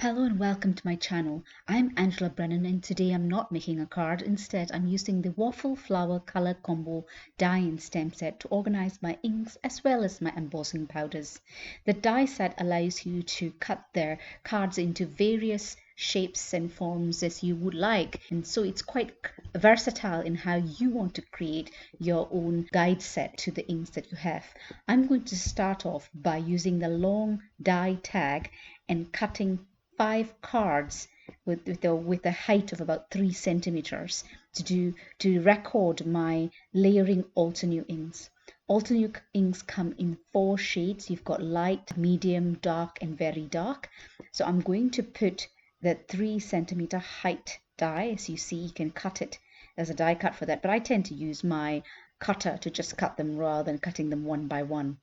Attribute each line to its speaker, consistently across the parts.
Speaker 1: Hello and welcome to my channel. I'm Angela Brennan and today I'm not making a card. Instead, I'm using the Waffle Flower Color Combo die and stem set to organize my inks as well as my embossing powders. The die set allows you to cut their cards into various shapes and forms as you would like, and so it's quite versatile in how you want to create your own guide set to the inks that you have. I'm going to start off by using the long die tag and cutting 5 cards with a height of about 3 centimeters to record my layering Altenew inks. Altenew inks come in 4 shades. You've got light, medium, dark, and very dark. So I'm going to put the 3 centimeter height die. As you see, you can cut it. There's a die cut for that, but I tend to use my cutter to just cut them rather than cutting them one by one.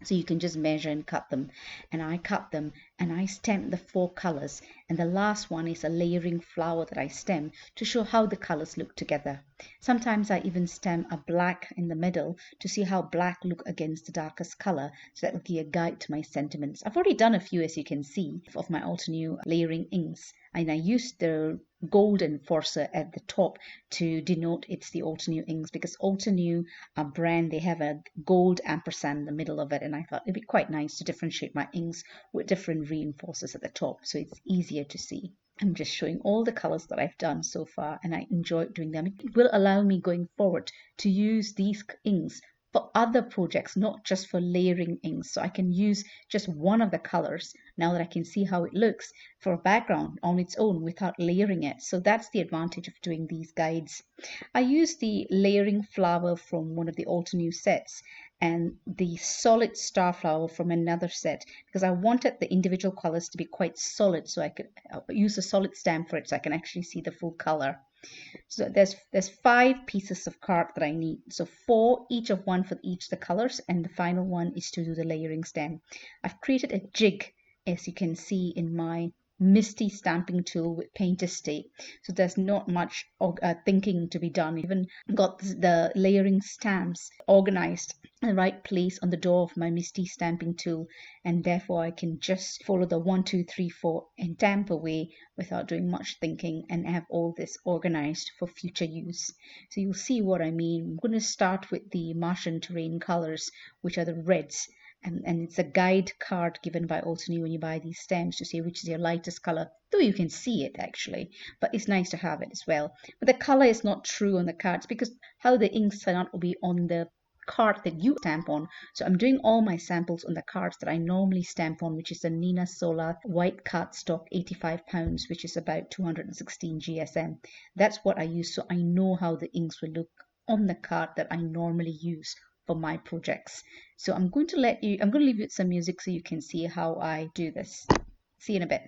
Speaker 1: So you can just measure and cut them, and I cut them and I stem the 4 colors, and the last one is a layering flower that I stem to show how the colors look together. Sometimes I even stem a black in the middle to see how black look against the darkest color, so that will be a guide to my sentiments. I've already done a few, as you can see, of my Altenew layering inks, and I used the gold enforcer at the top to denote it's the Altenew inks, because Altenew, a brand, they have a gold ampersand in the middle of it, and I thought it'd be quite nice to differentiate my inks with different reinforcers at the top so it's easier to see. I'm just showing all the colors that I've done so far, and I enjoy doing them. It will allow me going forward to use these inks for other projects, not just for layering inks. So I can use just one of the colors now that I can see how it looks for a background on its own without layering it. So that's the advantage of doing these guides. I use the layering flower from one of the Altenew sets and the solid star flower from another set, because I wanted the individual colors to be quite solid, so I could use a solid stamp for it so I can actually see the full color. So there's 5 pieces of card that I need. So 4, each of one for each the colors, and the final one is to do the layering stem. I've created a jig, as you can see in my Misty stamping tool with painter's tape. So there's not much thinking to be done. Even got the layering stamps organized in the right place on the door of my Misty stamping tool, and therefore I can just follow the 1, 2, 3, 4 and stamp away without doing much thinking and have all this organized for future use. So you'll see what I mean. I'm going to start with the Martian terrain colors, which are the reds. And it's a guide card given by Altenew when you buy these stamps to say which is your lightest color, though you can see it actually, but it's nice to have it as well. But the color is not true on the cards because how the inks turn out will be on the card that you stamp on. So I'm doing all my samples on the cards that I normally stamp on, which is the Nina Sola white cardstock 85 pounds, which is about 216 GSM. That's what I use, so I know how the inks will look on the card that I normally use for my projects. So I'm going to leave you with some music so you can see how I do this. See you in a bit.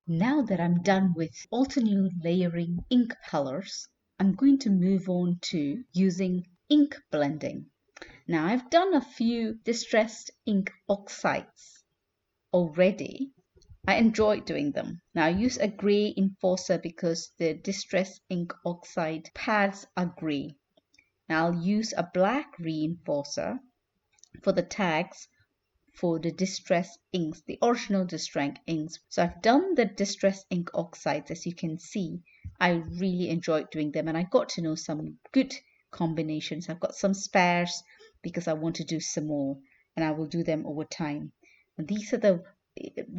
Speaker 1: Now that I'm done with alternate layering ink colors, I'm going to move on to using ink blending. Now I've done a few distressed ink oxides already. I enjoy doing them. Now I use a grey enforcer because the distressed ink oxide pads are grey. Now I'll use a black reinforcer for the tags for the distress inks, the original distress inks. So I've done the distress ink oxides, as you can see. I really enjoyed doing them, and I got to know some good combinations. I've got some spares because I want to do some more, and I will do them over time. And these are the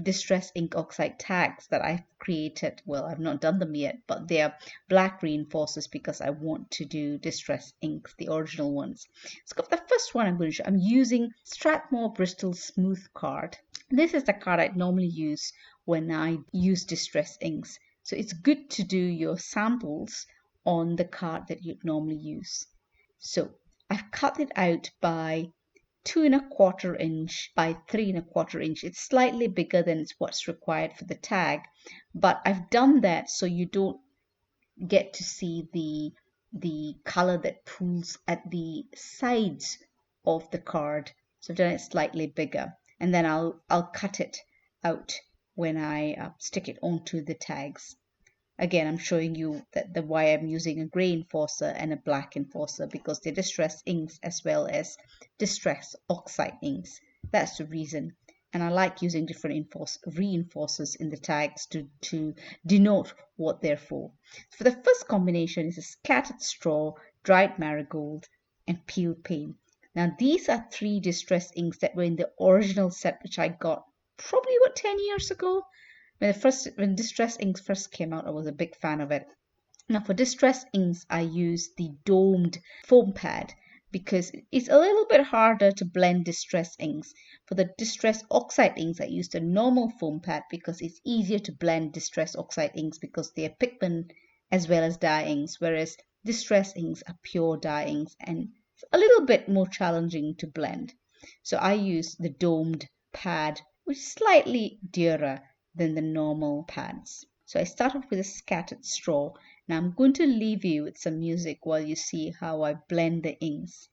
Speaker 1: distress ink oxide tags that I've created. Well, I've not done them yet, but they are black reinforcers because I want to do distress inks, the original ones. So the first one I'm going to show, I'm using Strathmore Bristol Smooth card. This is the card I normally use when I use distress inks. So it's good to do your samples on the card that you'd normally use. So I've cut it out by 2¼ inch by 3¼ inch. It's slightly bigger than what's required for the tag, but I've done that so you don't get to see the color that pools at the sides of the card. So I've done it slightly bigger, and then I'll cut it out when I stick it onto the tags. Again, I'm showing you that why I'm using a grey enforcer and a black enforcer, because they're distress inks as well as distress oxide inks. That's the reason. And I like using different reinforcers in the tags to denote what they're for. For the first combination is a scattered straw, dried marigold, and peel paint. Now these are 3 distress inks that were in the original set, which I got probably about 10 years ago. When distress inks first came out, I was a big fan of it. Now for distress inks, I use the domed foam pad because it's a little bit harder to blend distress inks. For the distress oxide inks, I use the normal foam pad because it's easier to blend distress oxide inks because they are pigment as well as dye inks, whereas distress inks are pure dye inks and it's a little bit more challenging to blend. So I use the domed pad, which is slightly dearer than the normal pads. So I start off with a scattered straw. Now I'm going to leave you with some music while you see how I blend the inks.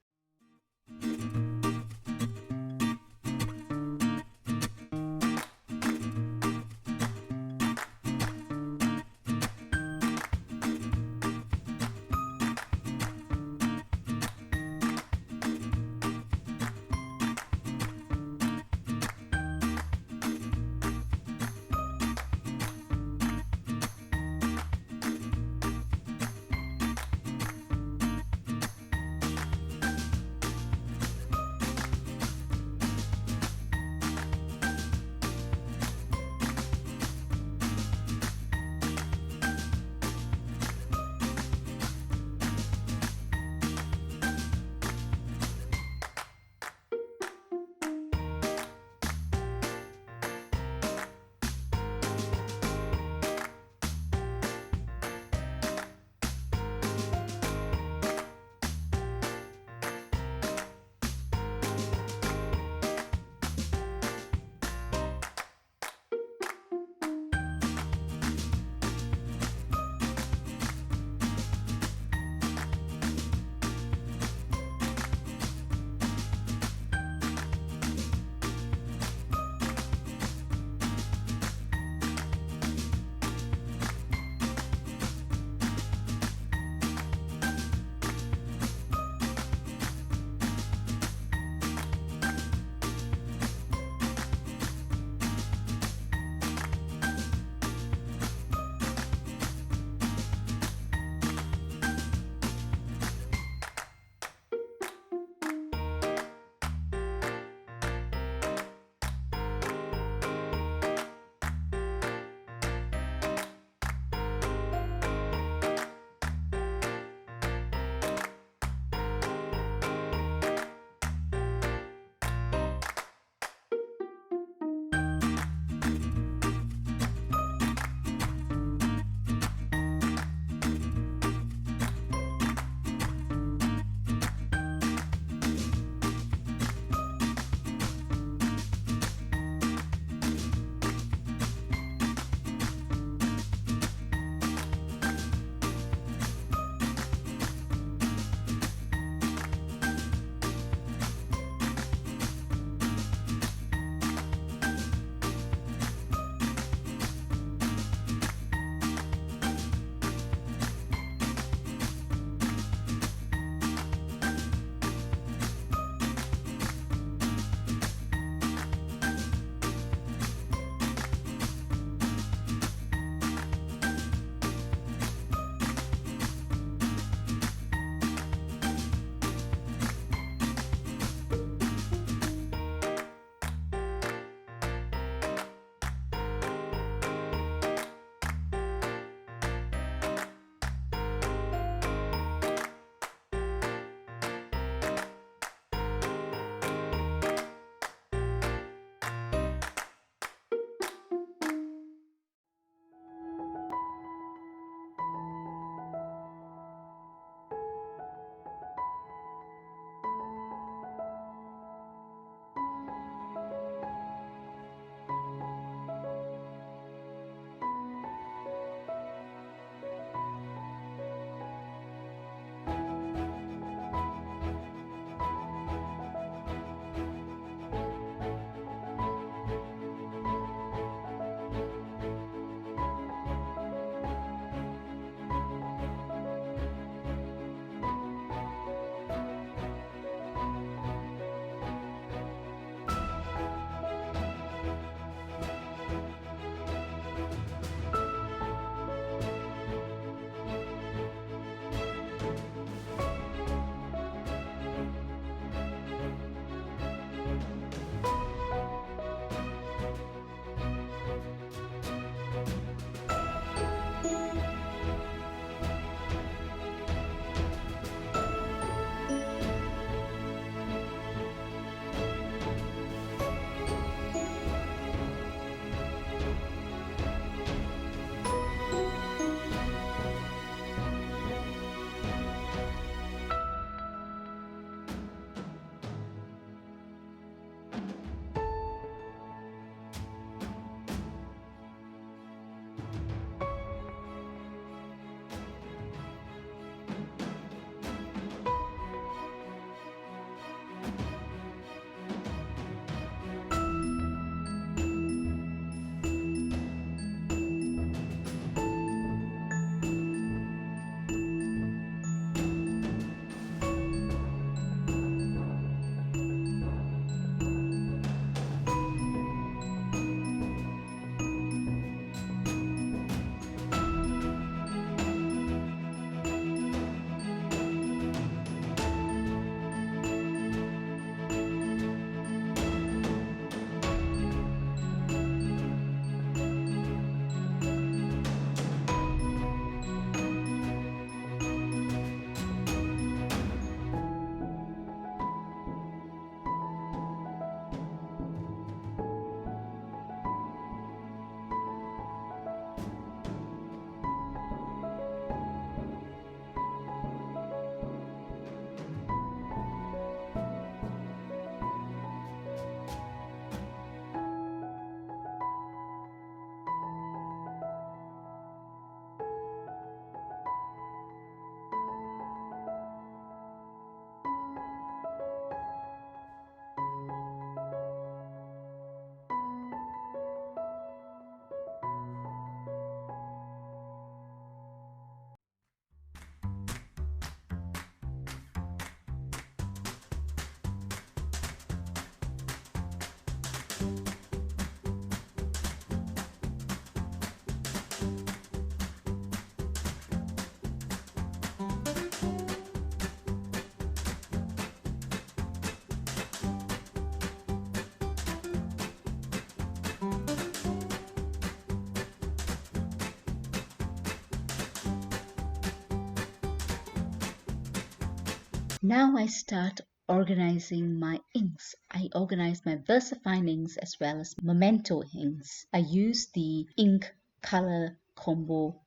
Speaker 1: Now I start organizing my inks. I organize my VersaFine inks as well as Memento inks. I use the ink color combo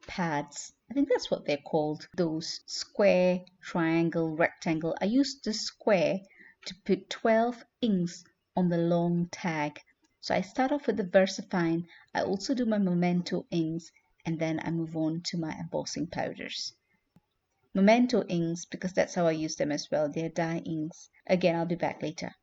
Speaker 1: pads. I think that's what they're called. Those square, triangle, rectangle. I use the square to put 12 inks on the long tag. So I start off with the VersaFine. I also do my Memento inks and then I move on to my embossing powders. Memento inks, because that's how I use them as well. They're dye inks. Again, I'll be back later.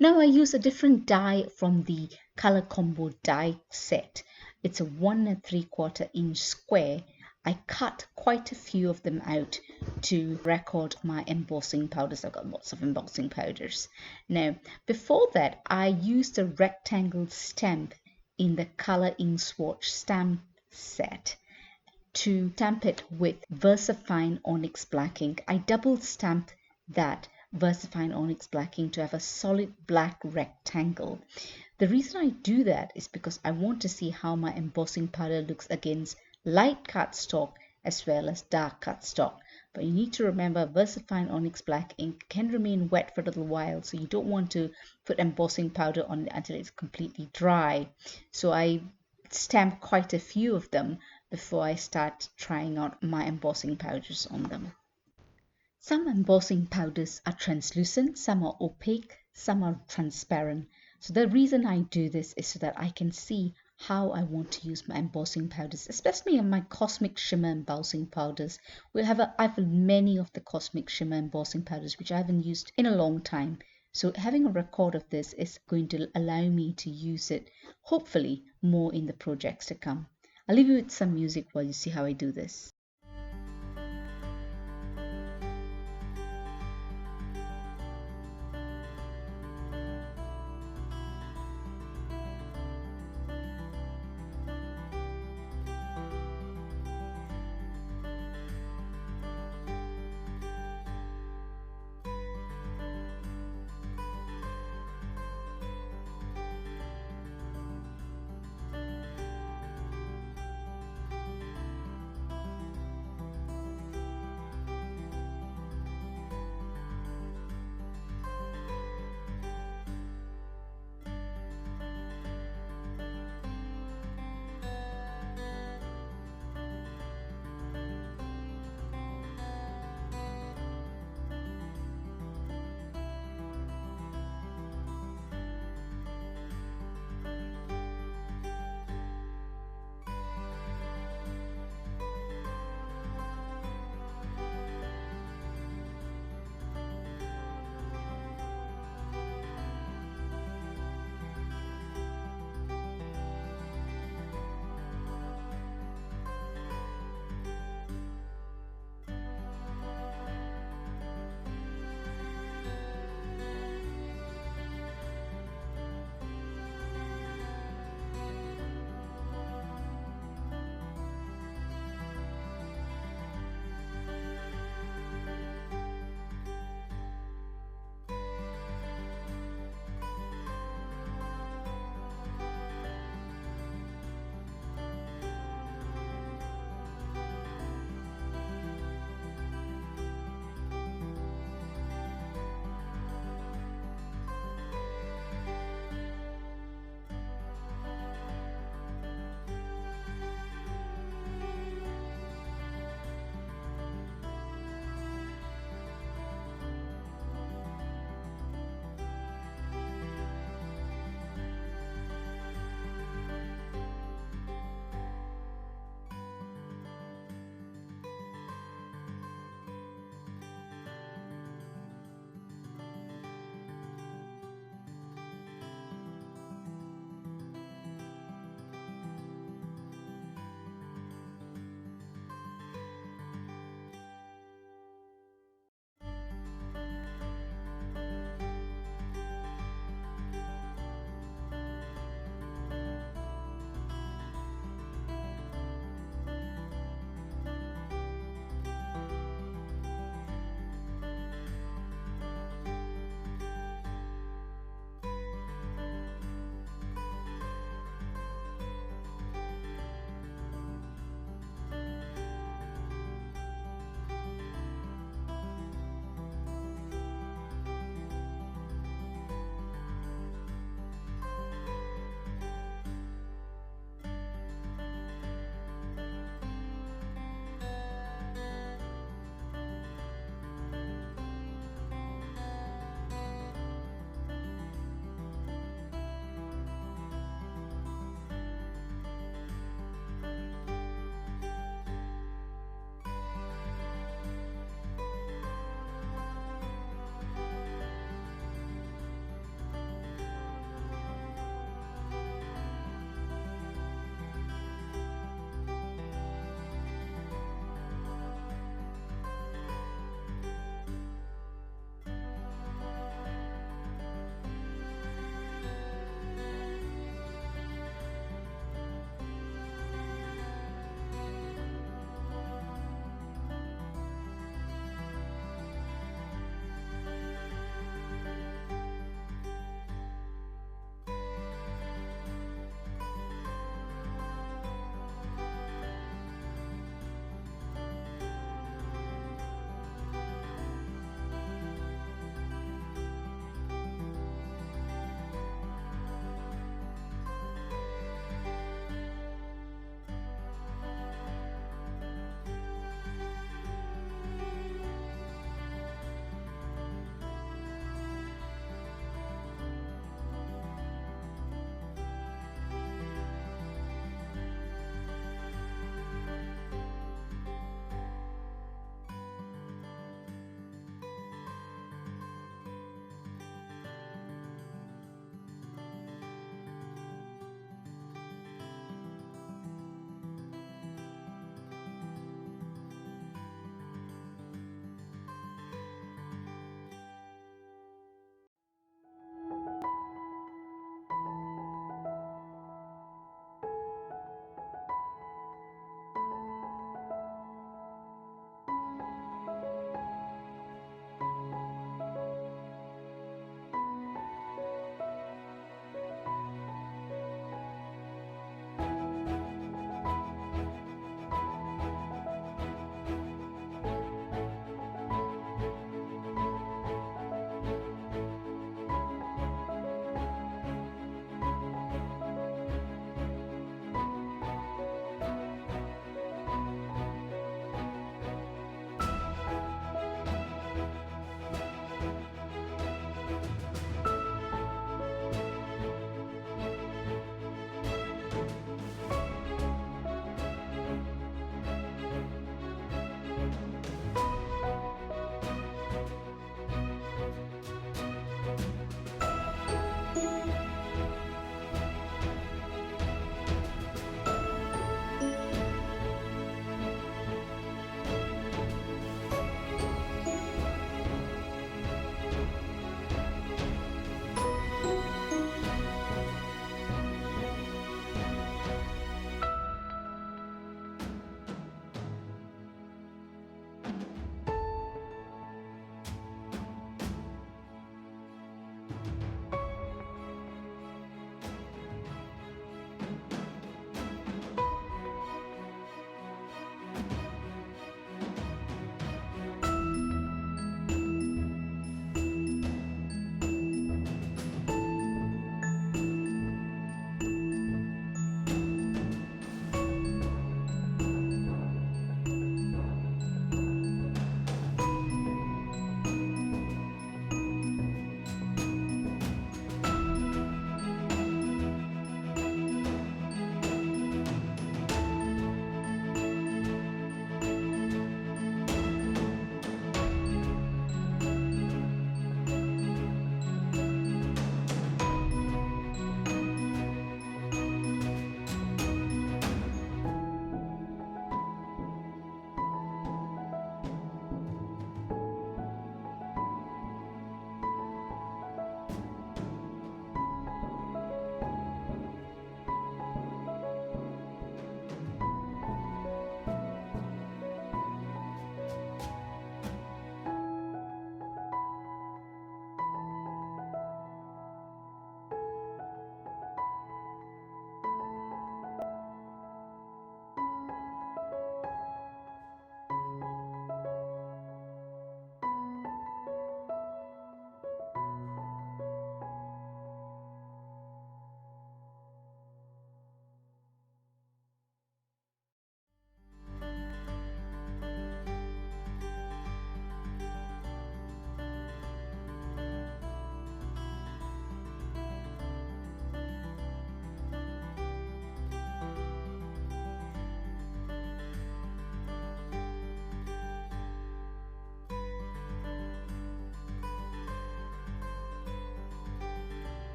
Speaker 1: Now I use a different die from the color combo die set. It's a 1 3/4 inch square. I cut quite a few of them out to record my embossing powders. I've got lots of embossing powders. Now, before that, I used a rectangle stamp in the Color Ink Swatch stamp set to stamp it with VersaFine Onyx Black ink. I double stamped that VersaFine Onyx Black ink to have a solid black rectangle. The reason I do that is because I want to see how my embossing powder looks against light cardstock as well as dark cardstock. But you need to remember VersaFine Onyx Black ink can remain wet for a little while, so you don't want to put embossing powder on it until it's completely dry. So I stamp quite a few of them before I start trying out my embossing powders on them. Some embossing powders are translucent, some are opaque, some are transparent. So the reason I do this is so that I can see how I want to use my embossing powders, especially on my Cosmic Shimmer embossing powders. I have many of the Cosmic Shimmer embossing powders which I haven't used in a long time. So having a record of this is going to allow me to use it, hopefully, more in the projects to come. I'll leave you with some music while you see how I do this.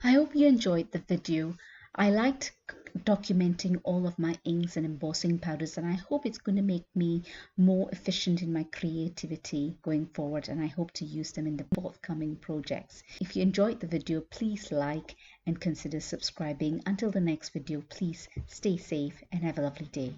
Speaker 1: I hope you enjoyed the video. I liked documenting all of my inks and embossing powders, and I hope it's going to make me more efficient in my creativity going forward, and I hope to use them in the forthcoming projects. If you enjoyed the video, please like and consider subscribing. Until the next video, please stay safe and have a lovely day.